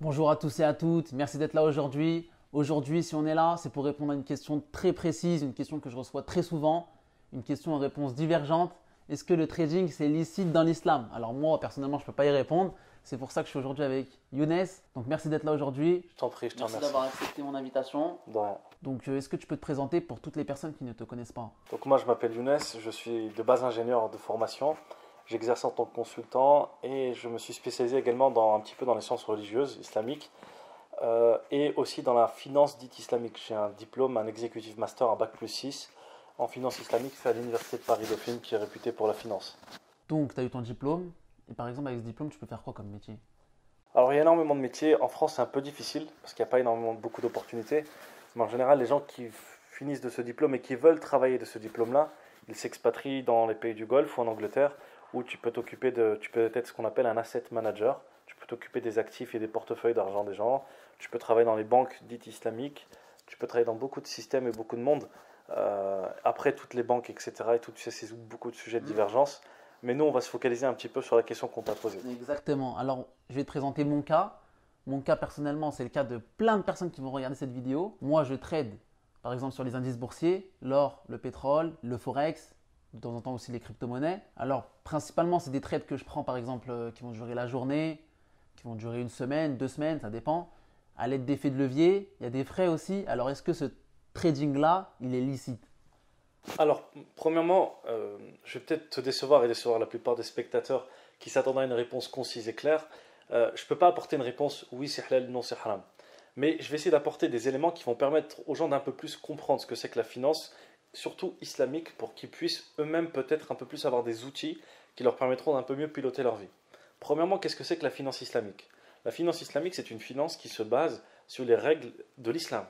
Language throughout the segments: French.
Bonjour à tous et à toutes, merci d'être là aujourd'hui. Aujourd'hui, si on est là, c'est pour répondre à une question très précise, une question que je reçois très souvent, une question en réponse divergente. Est-ce que le trading, c'est licite dans l'islam? Alors moi, personnellement, je ne peux pas y répondre. C'est pour ça que je suis aujourd'hui avec Younes. Donc merci d'être là aujourd'hui. Je t'en prie, je te Merci remercie. d'avoir accepté mon invitation. De rien. Donc est-ce que tu peux te présenter pour toutes les personnes qui ne te connaissent pas? Donc moi je m'appelle Younes, je suis de base ingénieur de formation. J'exerce en tant que consultant et je me suis spécialisé également un petit peu dans les sciences religieuses islamiques et aussi dans la finance dite islamique. J'ai un diplôme, un executive master, un bac+6 en finance islamique fait à l'université de Paris-Dauphine qui est réputée pour la finance. Donc tu as eu ton diplôme. Et par exemple, avec ce diplôme, tu peux faire quoi comme métier? Alors il y a énormément de métiers. En France c'est un peu difficile parce qu'il n'y a pas énormément beaucoup d'opportunités. Mais en général les gens qui finissent de ce diplôme et qui veulent travailler de ce diplôme-là, ils s'expatrient dans les pays du Golfe ou en Angleterre où tu peux être ce qu'on appelle un asset manager. Tu peux t'occuper des actifs et des portefeuilles d'argent des gens. Tu peux travailler dans les banques dites islamiques. Tu peux travailler dans beaucoup de systèmes et beaucoup de monde. Après toutes les banques, etc. Et tout, tu sais, c'est beaucoup de sujets de divergence. Mais nous, on va se focaliser un petit peu sur la question qu'on t'a posée. Exactement. Alors, je vais te présenter mon cas. Mon cas personnellement, c'est le cas de plein de personnes qui vont regarder cette vidéo. Moi, je trade, par exemple, sur les indices boursiers, l'or, le pétrole, le forex, de temps en temps aussi les crypto-monnaies. Alors, principalement, c'est des trades que je prends, par exemple, qui vont durer la journée, qui vont durer une semaine, 2 semaines, ça dépend. À l'aide d'effets de levier, il y a des frais aussi. Alors, est-ce que ce trading-là, il est licite? Alors, premièrement, je vais peut-être te décevoir et décevoir la plupart des spectateurs qui s'attendaient à une réponse concise et claire. Je ne peux pas apporter une réponse oui c'est halal, non c'est haram. Mais je vais essayer d'apporter des éléments qui vont permettre aux gens d'un peu plus comprendre ce que c'est que la finance, surtout islamique, pour qu'ils puissent eux-mêmes peut-être un peu plus avoir des outils qui leur permettront d'un peu mieux piloter leur vie. Premièrement, qu'est-ce que c'est que la finance islamique? La finance islamique, c'est une finance qui se base sur les règles de l'islam.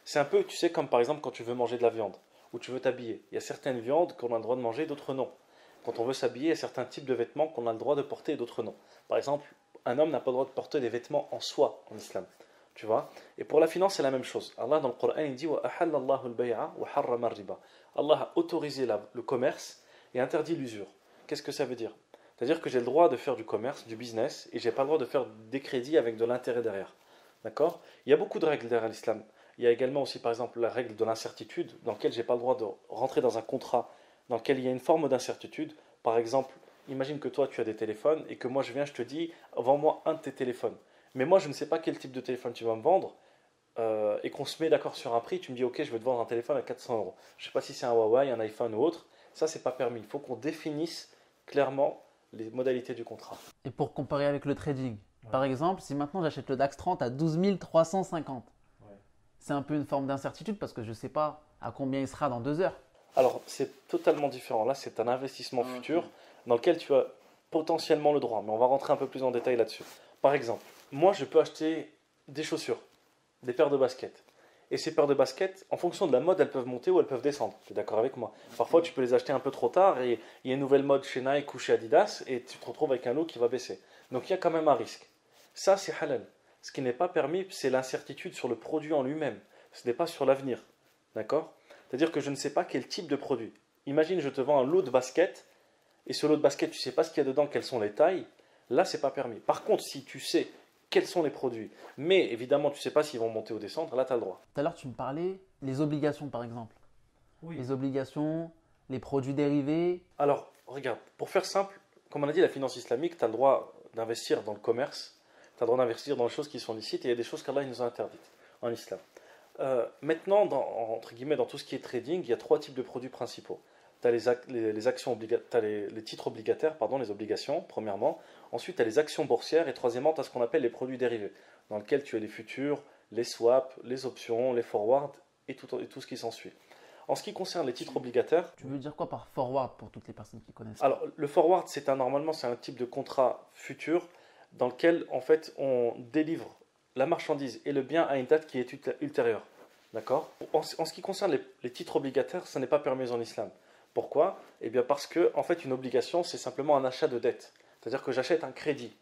C'est un peu, tu sais, comme par exemple quand tu veux manger de la viande ou tu veux t'habiller. Il y a certaines viandes qu'on a le droit de manger, d'autres non. Quand on veut s'habiller, il y a certains types de vêtements qu'on a le droit de porter et d'autres non. Par exemple, un homme n'a pas le droit de porter des vêtements en soi en islam. Tu vois? Et pour la finance, c'est la même chose. Allah dans le Coran, il dit Allah a autorisé le commerce et interdit l'usure. Qu'est-ce que ça veut dire? C'est-à-dire que j'ai le droit de faire du commerce, du business, et j'ai pas le droit de faire des crédits avec de l'intérêt derrière. D'accord? Il y a beaucoup de règles derrière l'islam. Il y a également aussi, par exemple, la règle de l'incertitude, dans laquelle j'ai pas le droit de rentrer dans un contrat dans lequel il y a une forme d'incertitude. Par exemple, imagine que toi, tu as des téléphones et que moi, je viens, je te dis, vends-moi un de tes téléphones. Mais moi, je ne sais pas quel type de téléphone tu vas me vendre et qu'on se met d'accord sur un prix. Tu me dis, ok, je vais te vendre un téléphone à 400 euros. Je ne sais pas si c'est un Huawei, un iPhone ou autre. Ça, c'est pas permis. Il faut qu'on définisse clairement les modalités du contrat. Et pour comparer avec le trading, Ouais. par exemple, si maintenant j'achète le DAX 30 à 12 350, Ouais. c'est un peu une forme d'incertitude parce que je ne sais pas à combien il sera dans 2 heures. Alors, c'est totalement différent. Là, c'est un investissement Ok. futur dans lequel tu as potentiellement le droit. Mais on va rentrer un peu plus en détail là-dessus. Par exemple, moi, je peux acheter des chaussures, des paires de baskets. Et ces paires de baskets, en fonction de la mode, elles peuvent monter ou elles peuvent descendre. Tu es d'accord avec moi? Parfois, tu peux les acheter un peu trop tard et il y a une nouvelle mode chez Nike ou chez Adidas et tu te retrouves avec un lot qui va baisser. Donc, il y a quand même un risque. Ça, c'est halal. Ce qui n'est pas permis, c'est l'incertitude sur le produit en lui-même. Ce n'est pas sur l'avenir. D'accord? C'est-à-dire que je ne sais pas quel type de produit. Imagine, je te vends un lot de baskets et ce lot de baskets, tu ne sais pas ce qu'il y a dedans, quelles sont les tailles. Là, c'est pas permis. Par contre, si tu sais quels sont les produits, mais évidemment, tu ne sais pas s'ils vont monter ou descendre, là, tu as le droit. Tout à l'heure, tu me parlais les obligations, par exemple. Oui. Les obligations, les produits dérivés. Alors, regarde, pour faire simple, comme on a dit, la finance islamique, tu as le droit d'investir dans le commerce, tu as le droit d'investir dans les choses qui sont licites, et il y a des choses qu'Allah nous a interdites en islam. Maintenant, entre guillemets, dans tout ce qui est trading, il y a trois types de produits principaux. Tu as les titres obligataires, pardon, les obligations, premièrement. Ensuite, tu as les actions boursières. Et troisièmement, tu as ce qu'on appelle les produits dérivés, dans lesquels tu as les futurs, les swaps, les options, les forwards et tout ce qui s'ensuit. En ce qui concerne les titres obligataires, Tu veux dire quoi par forward pour toutes les personnes qui connaissent pas? alors le forward, normalement, c'est un type de contrat futur dans lequel, en fait, on délivre la marchandise et le bien à une date qui est ultérieure. D'accord? En ce qui concerne les titres obligataires, ça n'est pas permis en islam. Pourquoi? Eh bien parce que, en fait, une obligation, c'est simplement un achat de dette. C'est-à-dire que j'achète un crédit.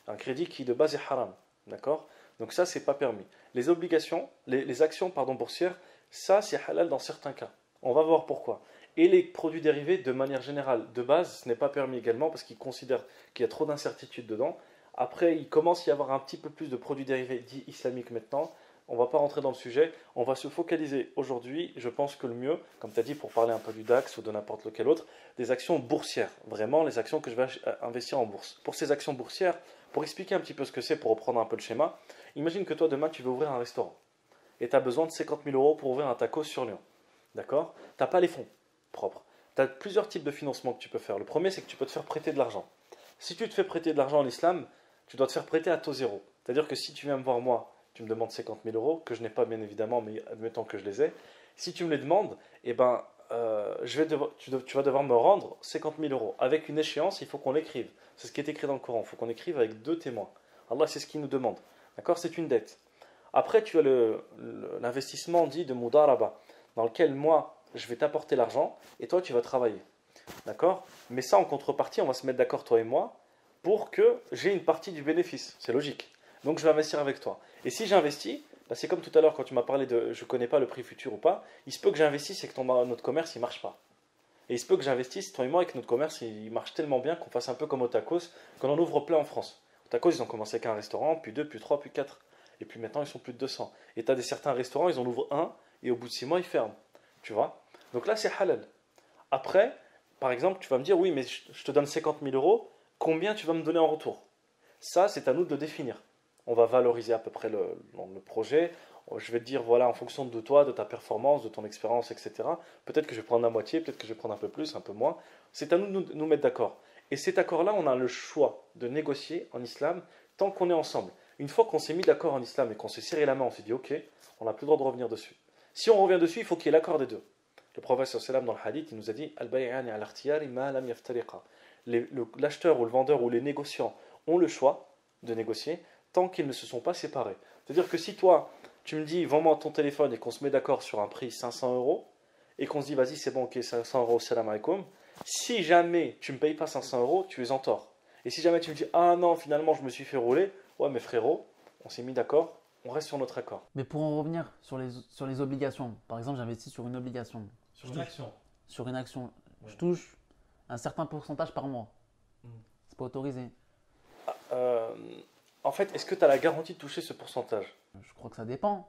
Un crédit qui de base est haram. D'accord? Donc ça, c'est pas permis. Les obligations, les actions pardon, boursières, ça, c'est halal dans certains cas. On va voir pourquoi. Et les produits dérivés, de manière générale, de base, ce n'est pas permis également parce qu'ils considèrent qu'il y a trop d'incertitudes dedans. Après, il commence à y avoir un petit peu plus de produits dérivés dits islamiques maintenant. On ne va pas rentrer dans le sujet. On va se focaliser aujourd'hui. Je pense que le mieux, comme tu as dit, pour parler un peu du DAX ou de n'importe lequel autre, des actions boursières. Vraiment, les actions que je vais investir en bourse. Pour ces actions boursières, pour expliquer un petit peu ce que c'est, pour reprendre un peu le schéma, imagine que toi, demain, tu veux ouvrir un restaurant. Et tu as besoin de 50 000 euros pour ouvrir un taco sur Lyon. D'accord? Tu n'as pas les fonds propres. Tu as plusieurs types de financement que tu peux faire. Le premier, c'est que tu peux te faire prêter de l'argent. Si tu te fais prêter de l'argent en islam, tu dois te faire prêter à taux zéro. C'est-à-dire que si tu viens me voir moi, tu me demandes 50 000 euros, que je n'ai pas bien évidemment, mais admettons que je les ai. Si tu me les demandes, eh ben, tu vas devoir me rendre 50 000 euros. Avec une échéance, il faut qu'on l'écrive. C'est ce qui est écrit dans le Coran. Il faut qu'on écrive avec 2 témoins. Allah, c'est ce qu'il nous demande. D'accord? C'est une dette. Après, tu as l'investissement dit de Mudaraba, dans lequel moi, je vais t'apporter l'argent et toi, tu vas travailler. D'accord? Mais ça, en contrepartie, on va se mettre d'accord, toi et moi, pour que j'ai une partie du bénéfice. C'est logique. Donc, je vais investir avec toi. Et si j'investis, bah, c'est comme tout à l'heure quand tu m'as parlé de je ne connais pas le prix futur ou pas, il se peut que j'investisse et que notre commerce, il ne marche pas. Et il se peut que j'investisse, toi et moi, et que notre commerce, il marche tellement bien qu'on fasse un peu comme au tacos, qu'on en ouvre plein en France. Au tacos, ils ont commencé avec un restaurant, puis 2, puis 3, puis 4. Et puis maintenant, ils sont plus de 200. Et tu as certains restaurants, ils en ouvrent un, et au bout de 6 mois, ils ferment. Tu vois? Donc là, c'est halal. Après, par exemple, tu vas me dire, oui, mais je te donne 50 000 euros, combien tu vas me donner en retour? Ça, c'est à nous de le définir. On va valoriser à peu près le projet. Je vais te dire, voilà, en fonction de toi, de ta performance, de ton expérience, etc. Peut-être que je vais prendre la moitié, peut-être que je vais prendre un peu plus, un peu moins. C'est à nous de nous mettre d'accord. Et cet accord-là, on a le choix de négocier en islam tant qu'on est ensemble. Une fois qu'on s'est mis d'accord en islam et qu'on s'est serré la main, on s'est dit, ok, on n'a plus le droit de revenir dessus. Si on revient dessus, il faut qu'il y ait l'accord des deux. Le prophète sallam dans le hadith, il nous a dit Al-bay'ani al-ikhtiyari ma lam yaftariqa. L'acheteur ou le vendeur ou les négociants ont le choix de négocier tant qu'ils ne se sont pas séparés. C'est-à-dire que si toi, tu me dis vends-moi ton téléphone et qu'on se met d'accord sur un prix 500 euros et qu'on se dit vas-y c'est bon, ok, 500 euros, salam alaikum, si jamais tu ne me payes pas 500 euros, tu es en tort. Et si jamais tu me dis ah non, finalement je me suis fait rouler, ouais mais frérot, on s'est mis d'accord, on reste sur notre accord. Mais pour en revenir sur les obligations, par exemple, j'investis sur une obligation, Sur une action. sur une action, Ouais. je touche un certain pourcentage par mois. Mm. C'est pas autorisé. Euh, En fait, est-ce que tu as la garantie de toucher ce pourcentage? Je crois que ça dépend.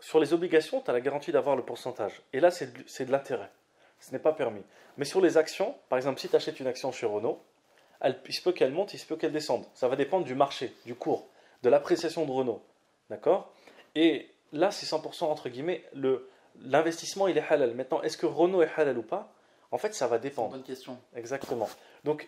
Sur les obligations, tu as la garantie d'avoir le pourcentage. Et là, c'est de l'intérêt. Ce n'est pas permis. Mais sur les actions, par exemple, si tu achètes une action chez Renault, il se peut qu'elle monte, il se peut qu'elle descende. Ça va dépendre du marché, du cours, de l'appréciation de Renault. D'accord? Et là, c'est 100% entre guillemets, l'investissement, il est halal. Maintenant, est-ce que Renault est halal ou pas? En fait, ça va C'est une dépendre. bonne question. Exactement. Donc,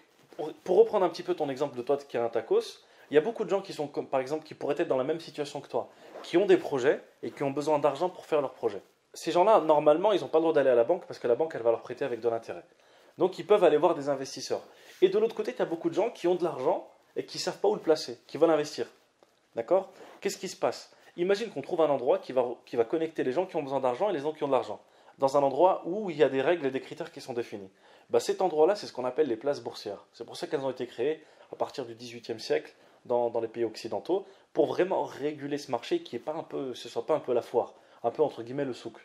pour reprendre un petit peu ton exemple de toi qui a un tacos, il y a beaucoup de gens qui sont, comme, par exemple, qui pourraient être dans la même situation que toi, qui ont des projets et qui ont besoin d'argent pour faire leurs projets. Ces gens-là, normalement, ils n'ont pas le droit d'aller à la banque parce que la banque, elle va leur prêter avec de l'intérêt. Donc, ils peuvent aller voir des investisseurs. Et de l'autre côté, tu as beaucoup de gens qui ont de l'argent et qui ne savent pas où le placer, qui veulent investir. D'accord? Qu'est-ce qui se passe? Imagine qu'on trouve un endroit qui va connecter les gens qui ont besoin d'argent et les gens qui ont de l'argent. Dans un endroit où il y a des règles et des critères qui sont définis. Bah, cet endroit-là, c'est ce qu'on appelle les places boursières. C'est pour ça qu'elles ont été créées à partir du XVIIIe siècle dans les pays occidentaux, pour vraiment réguler ce marché qui est pas un peu, ce soit pas un peu la foire, un peu entre guillemets le souk.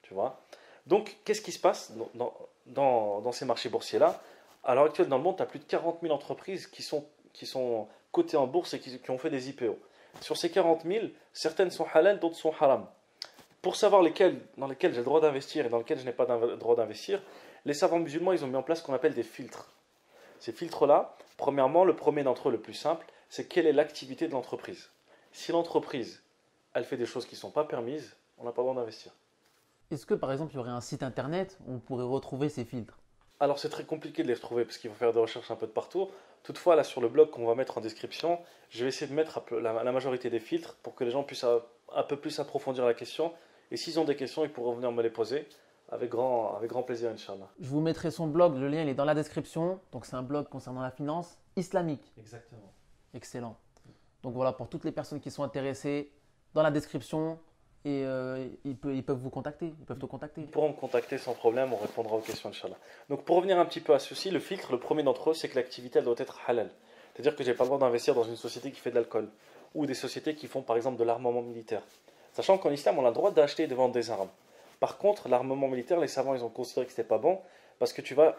Tu vois? Donc, qu'est-ce qui se passe dans ces marchés boursiers-là? À l'heure actuelle, dans le monde, tu as plus de 40 000 entreprises qui sont cotées en bourse et qui ont fait des IPO. Sur ces 40 000, certaines sont halal, d'autres sont haram. Pour savoir dans lesquelles j'ai le droit d'investir et dans lesquelles je n'ai pas le droit d'investir, les savants musulmans, ils ont mis en place ce qu'on appelle des filtres. Ces filtres-là, premièrement, le premier d'entre eux, le plus simple, c'est quelle est l'activité de l'entreprise. Si l'entreprise, elle fait des choses qui ne sont pas permises, on n'a pas le droit d'investir. Est-ce que par exemple il y aurait un site internet où on pourrait retrouver ces filtres? Alors c'est très compliqué de les retrouver parce qu'il faut faire des recherches un peu de partout. Toutefois, là sur le blog qu'on va mettre en description, je vais essayer de mettre la majorité des filtres pour que les gens puissent un peu plus approfondir la question. Et s'ils ont des questions, ils pourront venir me les poser avec grand plaisir, Inch'Allah. Je vous mettrai son blog, le lien il est dans la description. Donc c'est un blog concernant la finance islamique. Exactement. Excellent. Donc voilà, pour toutes les personnes qui sont intéressées, dans la description, et ils peuvent vous contacter, ils peuvent te contacter. Ils pourront me contacter sans problème, on répondra aux questions, Inch'Allah. Donc pour revenir un petit peu à ceci, le filtre, le premier d'entre eux, c'est que l'activité elle doit être halal. C'est-à-dire que je n'ai pas le droit d'investir dans une société qui fait de l'alcool ou des sociétés qui font par exemple de l'armement militaire. Sachant qu'en islam, on a le droit d'acheter et de vendre des armes. Par contre, l'armement militaire, les savants ils ont considéré que ce n'était pas bon parce que tu vas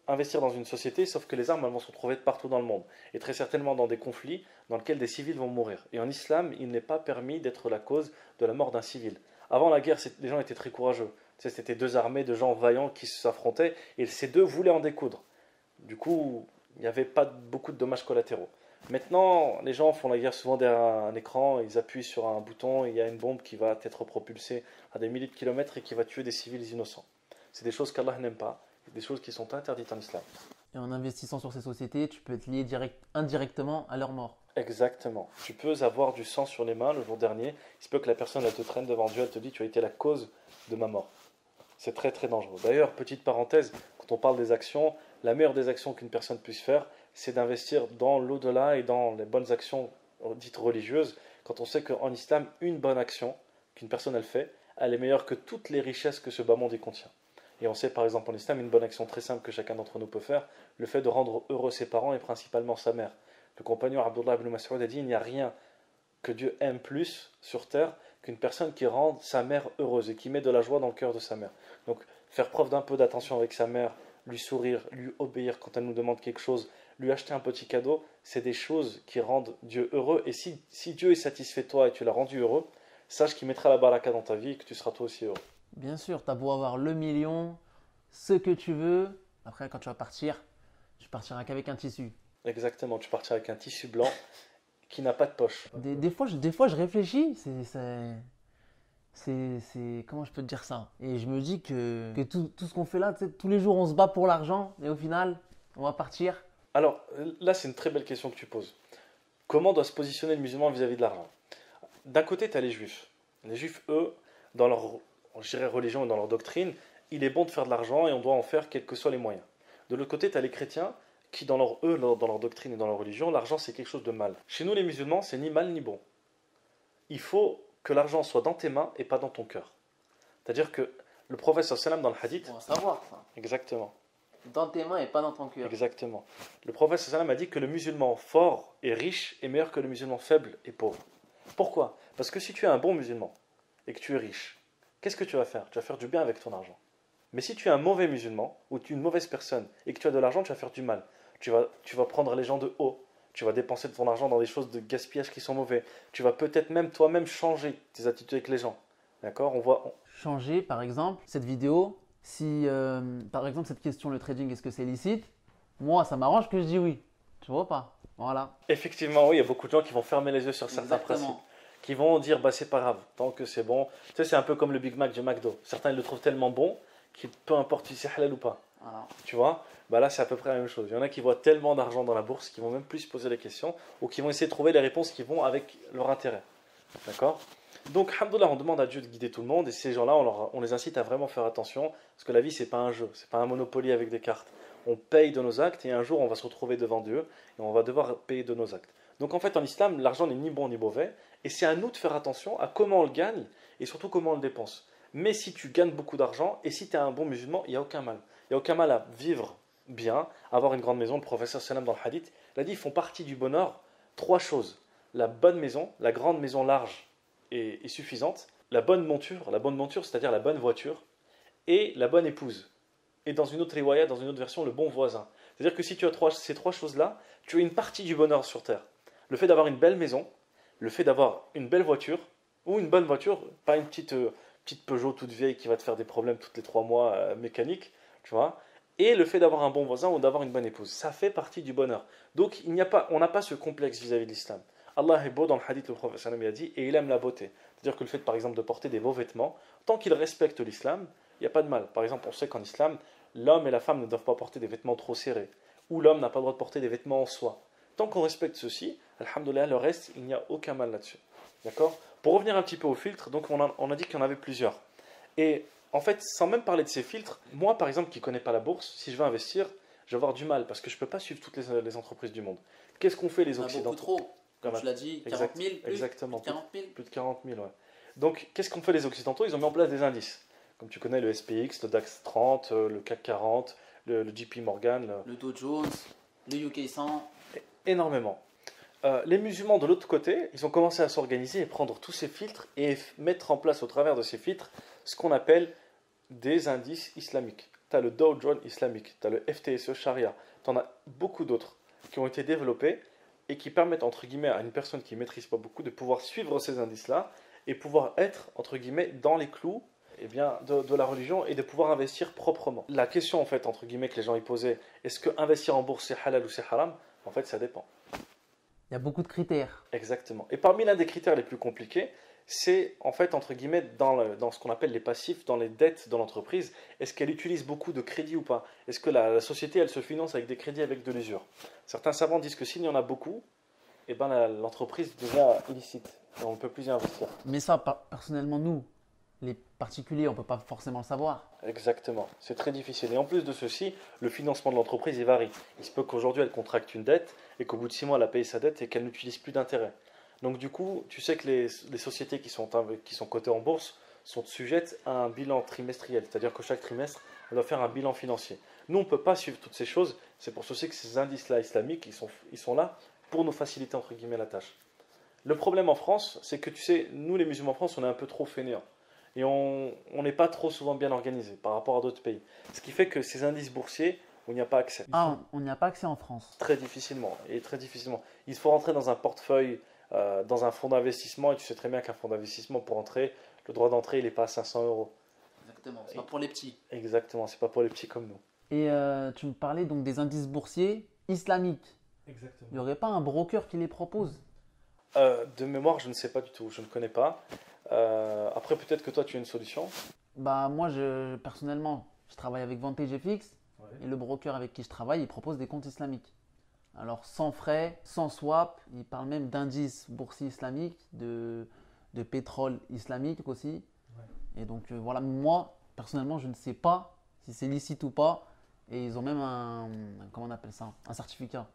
investir dans une société, sauf que les armes elles vont se retrouver partout dans le monde, et très certainement dans des conflits dans lesquels des civils vont mourir. Et en islam, il n'est pas permis d'être la cause de la mort d'un civil. Avant la guerre, les gens étaient très courageux. Tu sais, c'était deux armées de gens vaillants qui s'affrontaient, et ces deux voulaient en découdre. Du coup, il n'y avait pas beaucoup de dommages collatéraux. Maintenant, les gens font la guerre souvent derrière un écran, ils appuient sur un bouton, et il y a une bombe qui va être propulsée à des milliers de kilomètres et qui va tuer des civils innocents. C'est des choses qu'Allah n'aime pas, des choses qui sont interdites en islam. Et en investissant sur ces sociétés, tu peux être lié indirectement à leur mort. Exactement. Tu peux avoir du sang sur les mains le jour dernier. Il se peut que la personne elle te traîne devant Dieu, elle te dit tu as été la cause de ma mort. C'est très très dangereux. D'ailleurs, petite parenthèse, quand on parle des actions, la meilleure des actions qu'une personne puisse faire, c'est d'investir dans l'au-delà et dans les bonnes actions dites religieuses. Quand on sait qu'en islam, une bonne action qu'une personne elle fait, elle est meilleure que toutes les richesses que ce bas monde y contient. Et on sait par exemple en islam une bonne action très simple que chacun d'entre nous peut faire, le fait de rendre heureux ses parents et principalement sa mère. Le compagnon Abdullah ibn Mas'ud a dit il n'y a rien que Dieu aime plus sur terre qu'une personne qui rend sa mère heureuse et qui met de la joie dans le cœur de sa mère. Donc faire preuve d'un peu d'attention avec sa mère, lui sourire, lui obéir quand elle nous demande quelque chose, lui acheter un petit cadeau, c'est des choses qui rendent Dieu heureux. Et si Dieu est satisfait de toi et tu l'as rendu heureux, sache qu'il mettra la baraka dans ta vie et que tu seras toi aussi heureux. Bien sûr, tu as beau avoir le million, ce que tu veux. Après, quand tu vas partir, tu partiras qu'avec un tissu. Exactement, tu partiras avec un tissu blanc qui n'a pas de poche. Des fois, je réfléchis. Comment je peux te dire ça? Et je me dis que tout ce qu'on fait là, tu sais, tous les jours, on se bat pour l'argent. Et au final, on va partir. Alors là, c'est une très belle question que tu poses. Comment doit se positionner le musulman vis-à-vis de l'argent? D'un côté, tu as les juifs. Les juifs, eux, dans leur religion et dans leur doctrine, il est bon de faire de l'argent et on doit en faire quels que soient les moyens. De l'autre côté, tu as les chrétiens qui, dans leur doctrine et dans leur religion, l'argent c'est quelque chose de mal. Chez nous, les musulmans, c'est ni mal ni bon. Il faut que l'argent soit dans tes mains et pas dans ton cœur. C'est-à-dire que le prophète sallam dans le hadith. On va savoir ça. Exactement. Dans tes mains et pas dans ton cœur. Exactement. Le prophète sallam a dit que le musulman fort et riche est meilleur que le musulman faible et pauvre. Pourquoi? Parce que si tu es un bon musulman et que tu es riche, qu'est-ce que tu vas faire? Tu vas faire du bien avec ton argent. Mais si tu es un mauvais musulman ou tu es une mauvaise personne et que tu as de l'argent, tu vas faire du mal. Tu vas prendre les gens de haut. Tu vas dépenser ton argent dans des choses de gaspillage qui sont mauvais. Tu vas peut-être même toi-même changer tes attitudes avec les gens. D'accord? Changer, par exemple, cette vidéo, si, par exemple, cette question, le trading, est-ce que c'est licite? Moi, ça m'arrange que je dis oui. Tu vois pas? Voilà. Effectivement, oui, il y a beaucoup de gens qui vont fermer les yeux sur certains Exactement. principes. Qui vont dire, bah c'est pas grave, tant que c'est bon. Tu sais, c'est un peu comme le Big Mac du McDo. Certains, ils le trouvent tellement bon qu'il peu importe si c'est halal ou pas. Voilà. Tu vois? Bah là, c'est à peu près la même chose. Il y en a qui voient tellement d'argent dans la bourse qu'ils vont même plus se poser les questions ou qui vont essayer de trouver les réponses qui vont avec leur intérêt. D'accord? Donc, alhamdoulilah, on demande à Dieu de guider tout le monde et ces gens-là, on les incite à vraiment faire attention parce que la vie, c'est pas un jeu, c'est pas un Monopoly avec des cartes. On paye de nos actes et un jour, on va se retrouver devant Dieu et on va devoir payer de nos actes. Donc, en fait, en islam, l'argent n'est ni bon ni mauvais et c'est à nous de faire attention à comment on le gagne et surtout comment on le dépense. Mais si tu gagnes beaucoup d'argent et si tu es un bon musulman, il n'y a aucun mal. Il n'y a aucun mal à vivre bien, avoir une grande maison. Le professeur sallam dans le hadith, il a dit, ils font partie du bonheur trois choses. La bonne maison, la grande maison large et suffisante, la bonne monture, c'est-à-dire la bonne voiture, et la bonne épouse. Et dans une autre riwaya, dans une autre version, le bon voisin. C'est-à-dire que si tu as ces trois choses-là, tu as une partie du bonheur sur terre. Le fait d'avoir une belle maison, le fait d'avoir une belle voiture, ou une bonne voiture, pas une petite Peugeot toute vieille qui va te faire des problèmes toutes les 3 mois mécaniques, tu vois, et le fait d'avoir un bon voisin ou d'avoir une bonne épouse. Ça fait partie du bonheur. Donc on n'a pas ce complexe vis-à-vis de l'islam. Allah est beau, dans le hadith, le prophète sallam a dit, et il aime la beauté. C'est-à-dire que le fait, par exemple, de porter des beaux vêtements, tant qu'il respecte l'islam, il n'y a pas de mal. Par exemple, on sait qu'en islam, l'homme et la femme ne doivent pas porter des vêtements trop serrés, ou l'homme n'a pas le droit de porter des vêtements en soie. Tant qu'on respecte ceci, alhamdoulilah, le reste, il n'y a aucun mal là-dessus. D'accord? Pour revenir un petit peu aux filtres, donc on a dit qu'il y en avait plusieurs. Et en fait, sans même parler de ces filtres, moi par exemple qui ne connais pas la bourse, si je veux investir, je vais avoir du mal parce que je ne peux pas suivre toutes les entreprises du monde. Qu'est-ce qu'on fait les Occidentaux? Beaucoup trop, comme tu l'as dit, 40 000 plus, exactement, plus de 40 000. Plus de 40 000, ouais. Donc qu'est-ce qu'ont fait les Occidentaux? Ils ont mis en place des indices. Comme tu connais le SPX, le DAX 30, le CAC 40, le JP Morgan. Le Dow Jones, le UK 100. Énormément. Les musulmans de l'autre côté, ils ont commencé à s'organiser et prendre tous ces filtres et mettre en place au travers de ces filtres ce qu'on appelle des indices islamiques. tu as le Dow Jones islamique, tu as le FTSE Sharia, tu en as beaucoup d'autres qui ont été développés et qui permettent, entre guillemets, à une personne qui ne maîtrise pas beaucoup de pouvoir suivre ces indices-là et pouvoir être, entre guillemets, dans les clous eh bien, de la religion et de pouvoir investir proprement. La question, en fait, entre guillemets, que les gens y posaient, est-ce que investir en bourse c'est halal ou c'est haram? En fait, ça dépend. Il y a beaucoup de critères. Exactement. Et parmi l'un des critères les plus compliqués, c'est en fait, entre guillemets, dans ce qu'on appelle les passifs, dans les dettes de l'entreprise, est-ce qu'elle utilise beaucoup de crédits ou pas? Est-ce que la société, elle se finance avec des crédits avec de l'usure? Certains savants disent que s'il y en a beaucoup, eh ben, l'entreprise devient illicite. Et on ne peut plus y investir. Mais ça, personnellement, nous, les particuliers, on ne peut pas forcément le savoir. Exactement. C'est très difficile. Et en plus de ceci, le financement de l'entreprise, il varie. Il se peut qu'aujourd'hui, elle contracte une dette et qu'au bout de 6 mois, elle a payé sa dette et qu'elle n'utilise plus d'intérêt. Donc du coup, tu sais que les sociétés qui sont cotées en bourse sont sujettes à un bilan trimestriel. C'est-à-dire que chaque trimestre, elle doit faire un bilan financier. Nous, on ne peut pas suivre toutes ces choses. C'est pour ceci que ces indices-là islamiques, ils sont là pour nous faciliter, entre guillemets, la tâche. Le problème en France, c'est que tu sais, nous les musulmans en France, on est un peu trop fainéants. Et on n'est pas trop souvent bien organisé par rapport à d'autres pays. Ce qui fait que ces indices boursiers, on n'y a pas accès. Ah, on n'y a pas accès en France. Très difficilement, et très difficilement. Il faut rentrer dans un portefeuille, dans un fonds d'investissement, et tu sais très bien qu'un fonds d'investissement, pour entrer, le droit d'entrée, il n'est pas à 500 euros. Exactement, c'est pas pour les petits. Exactement, c'est pas pour les petits comme nous. Et tu me parlais donc des indices boursiers islamiques. Exactement. Il n'y aurait pas un broker qui les propose? De mémoire, je ne sais pas du tout, je ne connais pas. Après, peut-être que toi, tu as une solution. Bah moi, personnellement, je travaille avec Vantage FX et le broker avec qui je travaille, il propose des comptes islamiques. Alors sans frais, sans swap, il parle même d'indices boursiers islamiques, de pétrole islamique aussi. Et donc voilà, moi, personnellement, je ne sais pas si c'est licite ou pas. Et ils ont même comment on appelle ça? Un certificat.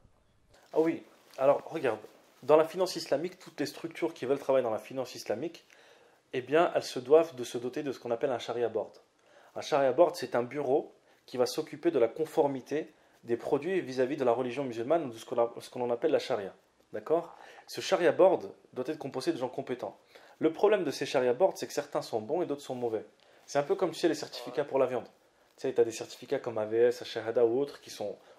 Ah oui, alors regarde, dans la finance islamique, toutes les structures qui veulent travailler dans la finance islamique, eh bien, elles se doivent de se doter de ce qu'on appelle un Sharia Board. Un Sharia Board, c'est un bureau qui va s'occuper de la conformité des produits vis-à-vis de la religion musulmane ou de ce qu'on appelle la Sharia. D'accord? Ce Sharia Board doit être composé de gens compétents. Le problème de ces Sharia Boards, c'est que certains sont bons et d'autres sont mauvais. C'est un peu comme tu sais, les certificats pour la viande. Tu sais, tu as des certificats comme AVS, Shahada ou autres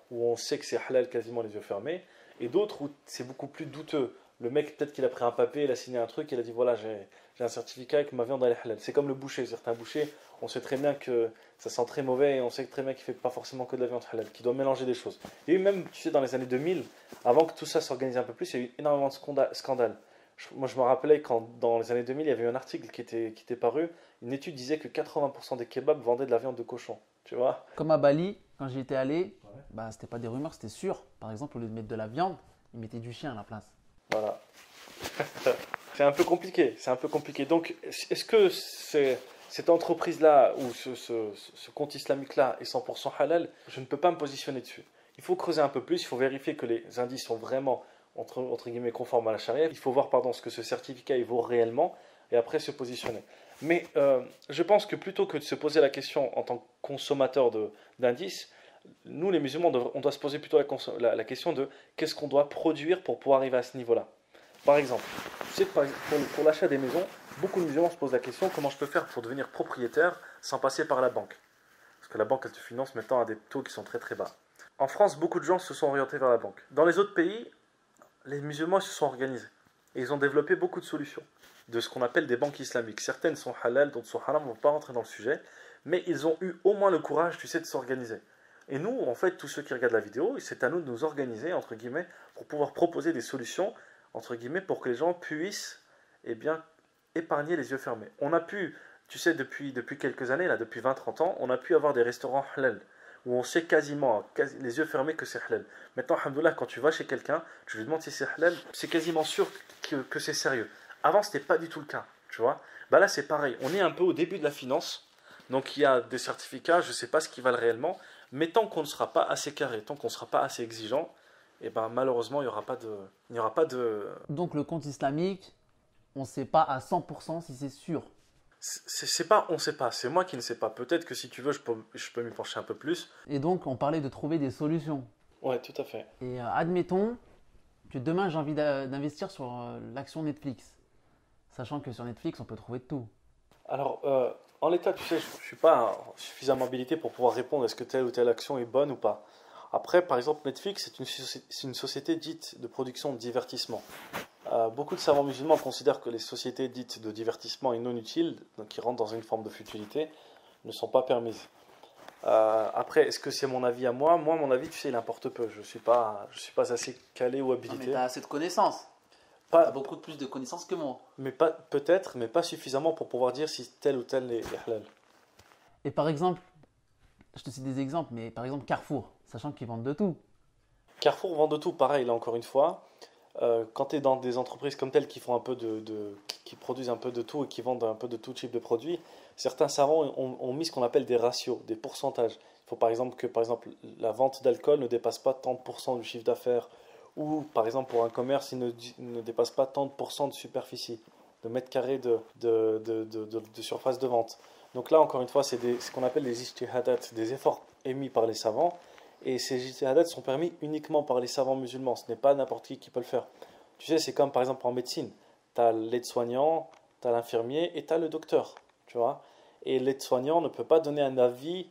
où on sait que c'est halal quasiment les yeux fermés, et d'autres où c'est beaucoup plus douteux. Le mec, peut-être qu'il a pris un papier, il a signé un truc, il a dit voilà, j'ai un certificat que ma viande elle est halal. C'est comme le boucher. Certains bouchers, on sait très bien que ça sent très mauvais et on sait très bien qu'il ne fait pas forcément que de la viande halal, qu'il doit mélanger des choses. Et même, tu sais, dans les années 2000, avant que tout ça s'organise un peu plus, il y a eu énormément de scandales. Moi, je me rappelais quand dans les années 2000, il y avait eu un article qui était paru. Une étude disait que 80% des kebabs vendaient de la viande de cochon. Tu vois? Comme à Bali, quand j'y étais allé, bah, c'était pas des rumeurs, c'était sûr. Par exemple, au lieu de mettre de la viande, ils mettaient du chien à la place. Voilà. C'est un peu compliqué. C'est un peu compliqué. Donc, est-ce que cette entreprise-là ou ce compte islamique-là est 100% halal? Je ne peux pas me positionner dessus. Il faut creuser un peu plus. Il faut vérifier que les indices sont vraiment entre guillemets conformes à la charia. Il faut voir ce que ce certificat il vaut réellement et après se positionner. Mais je pense que plutôt que de se poser la question en tant que consommateur d'indices, nous les musulmans, on doit se poser plutôt la question de qu'est-ce qu'on doit produire pour pouvoir arriver à ce niveau-là. Par exemple, tu sais que pour l'achat des maisons, beaucoup de musulmans se posent la question comment je peux faire pour devenir propriétaire sans passer par la banque. Parce que la banque elle te finance maintenant à des taux qui sont très très bas. En France, beaucoup de gens se sont orientés vers la banque. Dans les autres pays, les musulmans se sont organisés. Et ils ont développé beaucoup de solutions de ce qu'on appelle des banques islamiques. Certaines sont halal, d'autres sont haram, on ne va pas rentrer dans le sujet. Mais ils ont eu au moins le courage, tu sais, de s'organiser. Et nous, en fait, tous ceux qui regardent la vidéo, c'est à nous de nous organiser, entre guillemets, pour pouvoir proposer des solutions, entre guillemets, pour que les gens puissent, eh bien, épargner les yeux fermés. On a pu, tu sais, depuis quelques années, là, depuis 20-30 ans, on a pu avoir des restaurants halal, où on sait quasiment, les yeux fermés, que c'est halal. Maintenant, alhamdoulilah, quand tu vas chez quelqu'un, tu lui demandes si c'est halal, c'est quasiment sûr que c'est sérieux. Avant, ce n'était pas du tout le cas, tu vois. Bah là, c'est pareil. On est un peu au début de la finance, donc il y a des certificats, je ne sais pas ce qu'ils valent réellement, mais tant qu'on ne sera pas assez carré, tant qu'on ne sera pas assez exigeant, eh ben, malheureusement, il n'y aura pas de... Donc le compte islamique, on ne sait pas à 100% si c'est sûr. C'est pas, on ne sait pas, c'est moi qui ne sais pas. Peut-être que si tu veux, je peux m'y pencher un peu plus. Et donc on parlait de trouver des solutions. Ouais, tout à fait. Et admettons que demain j'ai envie d'investir sur l'action Netflix. Sachant que sur Netflix, on peut trouver de tout. Alors, En l'état, tu sais, je ne suis pas suffisamment habilité pour pouvoir répondre est-ce que telle ou telle action est bonne ou pas. Après, par exemple, Netflix, c'est une société dite de production de divertissement. Beaucoup de savants musulmans considèrent que les sociétés dites de divertissement et non utiles, donc qui rentrent dans une forme de futilité, ne sont pas permises. Après, est-ce que c'est mon avis à moi? Moi, mon avis, tu sais, il importe peu. Je suis pas assez calé ou Non, habilité. mais tu as assez de connaissances. Tu Pas, as beaucoup plus de connaissances que moi. mais pas, peut-être, mais pas suffisamment pour pouvoir dire si tel ou tel est halal. Et par exemple, je te cite des exemples, mais par exemple Carrefour, sachant qu'ils vendent de tout. Carrefour vend de tout, pareil, là encore une fois. Quand tu es dans des entreprises comme telles qui font un peu qui produisent un peu de tout et qui vendent un peu de tout type de produits, certains savants ont mis ce qu'on appelle des ratios, des pourcentages. Il faut par exemple que la vente d'alcool ne dépasse pas 30% du chiffre d'affaires, ou par exemple pour un commerce, il ne dépasse pas tant de pourcents de superficie, de mètres carrés de surface de vente. Donc là, encore une fois, c'est ce qu'on appelle les ijtihadat, des efforts émis par les savants. Et ces ijtihadat sont permis uniquement par les savants musulmans. Ce n'est pas n'importe qui peut le faire. Tu sais, c'est comme par exemple en médecine. Tu as l'aide-soignant, tu as l'infirmier et tu as le docteur. Tu vois. Et l'aide-soignant ne peut pas donner un avis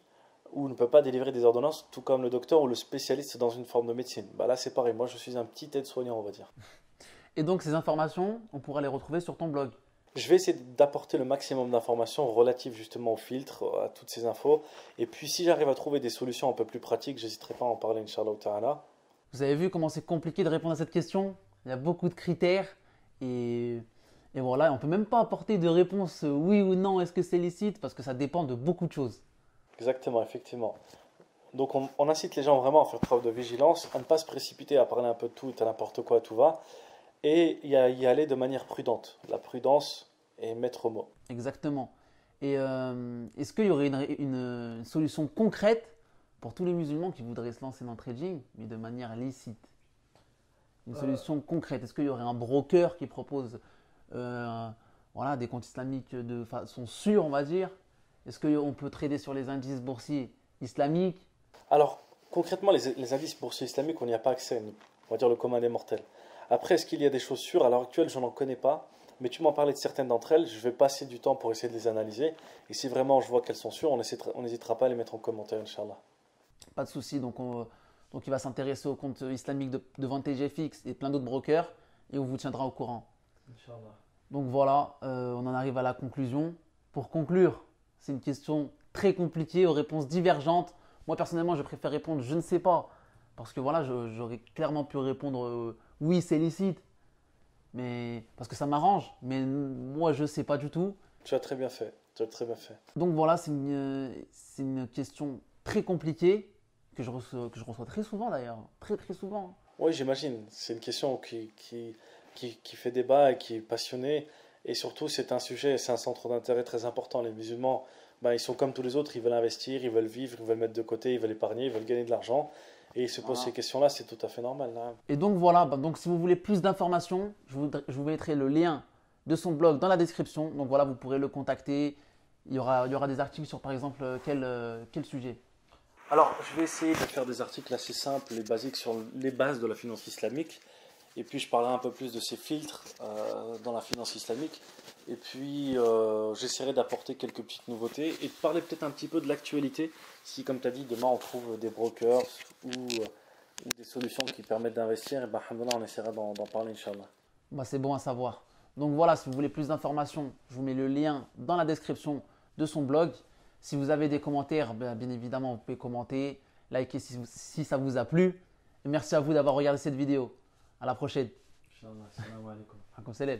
ou ne peut pas délivrer des ordonnances, tout comme le docteur ou le spécialiste dans une forme de médecine. Bah là, c'est pareil. Moi, je suis un petit aide-soignant, on va dire. Et donc ces informations, on pourra les retrouver sur ton blog. Je vais essayer d'apporter le maximum d'informations relatives justement au filtre, à toutes ces infos. Et puis si j'arrive à trouver des solutions un peu plus pratiques, j'hésiterai pas à en parler, Inch'Allah ta'ala. Vous avez vu comment c'est compliqué de répondre à cette question? Il y a beaucoup de critères et voilà, on ne peut même pas apporter de réponse oui ou non, est-ce que c'est licite? Parce que ça dépend de beaucoup de choses. Exactement, effectivement. Donc on incite les gens vraiment à faire preuve de vigilance, à ne pas se précipiter à parler un peu de tout et à n'importe quoi, à tout va. Et y aller de manière prudente. La prudence est maître mot. Exactement. Et est-ce qu'il y aurait une solution concrète pour tous les musulmans qui voudraient se lancer dans le trading, mais de manière licite? Une solution concrète. Est-ce qu'il y aurait un broker qui propose voilà, des comptes islamiques de façon sûre, on va dire? Est-ce qu'on peut trader sur les indices boursiers islamiques? Alors, concrètement, les indices boursiers islamiques, on n'y a pas accès, nous. On va dire le commun des mortels. Après, est-ce qu'il y a des choses sûres? À l'heure actuelle, je n'en connais pas. Mais tu m'en parlais de certaines d'entre elles. Je vais passer du temps pour essayer de les analyser. Et si vraiment je vois qu'elles sont sûres, on n'hésitera pas à les mettre en commentaire, Inch'Allah. Pas de souci. Donc il va s'intéresser aux comptes islamiques de TGFX et plein d'autres brokers et on vous tiendra au courant. Inch'Allah. Donc voilà, on en arrive à la conclusion. Pour conclure, c'est une question très compliquée, aux réponses divergentes. Moi personnellement, je préfère répondre je ne sais pas. Parce que voilà, j'aurais clairement pu répondre oui, c'est licite. Mais parce que ça m'arrange. Mais moi, je ne sais pas du tout. Tu as très bien fait. Tu as très bien fait. Donc voilà, c'est une question très compliquée que je reçois très souvent d'ailleurs. Très très souvent. Oui, j'imagine. C'est une question qui fait débat et qui est passionnée. Et surtout, c'est un sujet, c'est un centre d'intérêt très important. Les musulmans, ben, ils sont comme tous les autres. Ils veulent investir, ils veulent vivre, ils veulent mettre de côté, ils veulent épargner, ils veulent gagner de l'argent. Et ils se posent ces questions-là, c'est tout à fait normal. Hein. Et donc voilà, donc si vous voulez plus d'informations, je vous mettrai le lien de son blog dans la description. Donc voilà, vous pourrez le contacter. Il y aura des articles sur par exemple quel sujet? Alors, je vais essayer de faire des articles assez simples et basiques sur les bases de la finance islamique. Et puis, je parlerai un peu plus de ces filtres dans la finance islamique. Et puis, j'essaierai d'apporter quelques petites nouveautés et de parler peut-être un petit peu de l'actualité. Si, comme tu as dit, demain on trouve des brokers ou des solutions qui permettent d'investir, et ben, alhamdoulilah, on essaiera d'en parler, Inch'Allah. Bah, c'est bon à savoir. Donc voilà, si vous voulez plus d'informations, je vous mets le lien dans la description de son blog. Si vous avez des commentaires, bien évidemment, vous pouvez commenter, liker si ça vous a plu. Et merci à vous d'avoir regardé cette vidéo. À la prochaine. Inch'Allah, salam alaikum. Alaykoum salam.